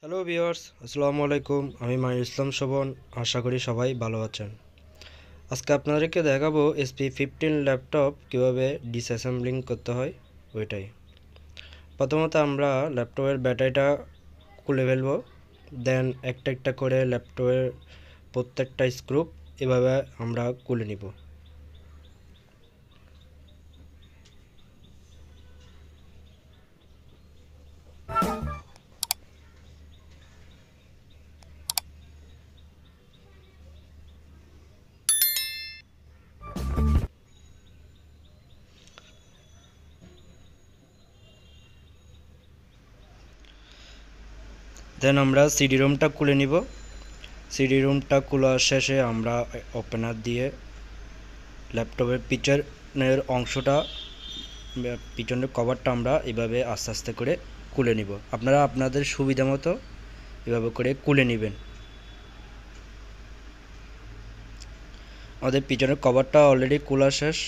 Hello viewers, আসসালামু আলাইকুম। আমি মাহির ইসলাম শোভন। আশা করি সবাই ভালো আছেন। আজকে আপনাদেরকে দেখাবো SP15 ল্যাপটপ কিভাবে ডিসঅ্যাসেম্বলিং করতে হয় ওইটাই। প্রথমত আমরা ল্যাপটপের ব্যাটারিটা খুলে ফেলবো, দেন একটা একটা করে ল্যাপটপের প্রত্যেকটা স্ক্রু এভাবে আমরা খুলে নিব। দেন আমরা সিডি রোমটা খুলে নিব। সিডি রোমটা খোলার শেষে আমরা ওপেনার দিয়ে ল্যাপটপের পিছনের অংশটা, পিছনের কভারটা আমরা এভাবে আস্তে আস্তে করে খুলে নিব। আপনারা আপনাদের সুবিধা মতো এভাবে করে খুলে নেবেন। আমাদের পিছনের কভারটা অলরেডি খোলা শেষ।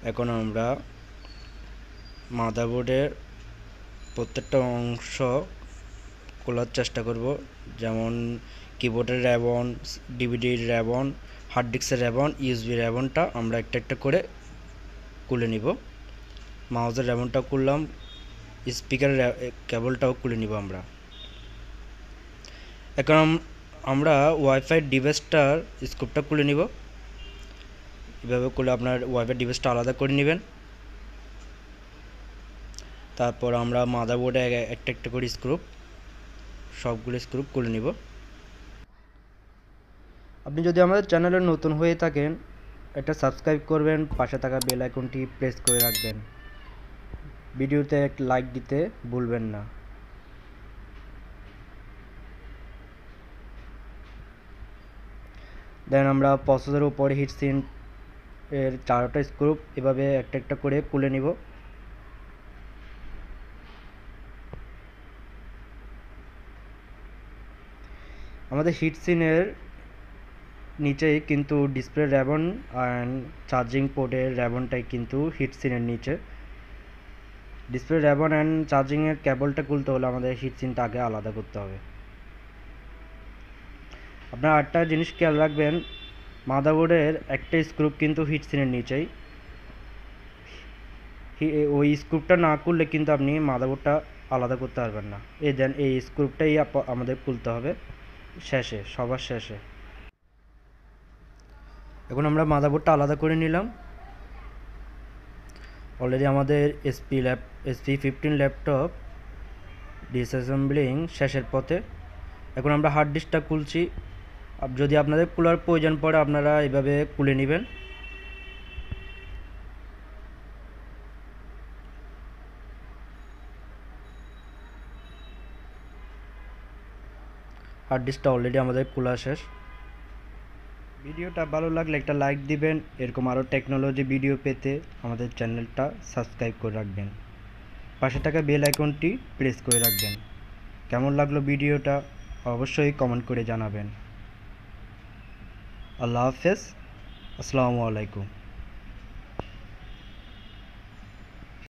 এখন আমরা মাদারবোর্ডের প্রত্যেকটা অংশ খোলার চেষ্টা করব, যেমন কিবোর্ডের র্যাবন, ডিভিডির র্যাবন, হার্ড ডিস্কের র্যাবন, ইউএসবি র্যাবনটা আমরা একটা একটা করে খুলে নিব। মাউসের র্যাবনটা খুললাম, স্পিকার কেবলটাও খুলে নিব আমরা। এখন আমরা ওয়াইফাই ডিভাইসটার স্ক্রুপটা খুলে নিব। এভাবে খুলে আপনার ওয়াইফাই ডিভাইসটা আলাদা করে নেবেন। তারপর আমরা মাদারবোর্ডে একটা একটা করে সবগুলো স্ক্রু খুলে নিব। আপনি যদি আমাদের চ্যানেলে নতুন হয়ে থাকেন, এটা সাবস্ক্রাইব করবেন, পাশে থাকা বেল আইকনটি প্রেস করে রাখবেন। ভিডিওতে একটা লাইক দিতে ভুলবেন না। দেন আমরা প্রসেসরের উপরে হিটসিঙ্ক এর 4টা স্ক্রু এভাবে একটা একটা করে খুলে নিব। আমাদের হিটসিনের নিচেই কিন্তু ডিসপ্লে র্যাবন অ্যান্ড চার্জিং পোর্টের র্যাবনটাই কিন্তু হিটসিনের নিচে। ডিসপ্লে র্যাবন অ্যান্ড চার্জিংয়ের কেবলটা খুলতে হলে আমাদের হিটসিনটা আগে আলাদা করতে হবে। আপনারা আরেকটা জিনিস খেয়াল রাখবেন, মাদারবোর্ডের একটা স্ক্রু কিন্তু হিটসিনের নিচেই। ওই স্ক্রুপটা না খুললে কিন্তু আপনি মাদারবোর্ডটা আলাদা করতে পারবেন না। এই স্ক্রুপটাই আমাদের খুলতে হবে শেষে, সবার শেষে। এখন আমরা মাদারবোর্ডটা আলাদা করে নিলাম। অলরেডি আমাদের SP15 ল্যাপটপ ডিসঅ্যাসেম্বলিং শেষের পথে। এখন আমরা হার্ড ডিস্কটা খুলছি। যদি আপনাদের খোলার প্রয়োজন পড়ে আপনারা এভাবে খুলে নেবেন। হার্ড ডিস্কটা অলরেডি আমাদের খোলা শেষ। ভিডিওটা ভালো লাগলে একটা লাইক দিবেন। এরকম আরও টেকনোলজি ভিডিও পেতে আমাদের চ্যানেলটা সাবস্ক্রাইব করে রাখবেন। পাশে থাকা বেল আইকনটি প্রেস করে রাখবেন। কেমন লাগলো ভিডিওটা অবশ্যই কমেন্ট করে জানাবেন। আল্লাহ হাফেজ, আসসালামু আলাইকুম।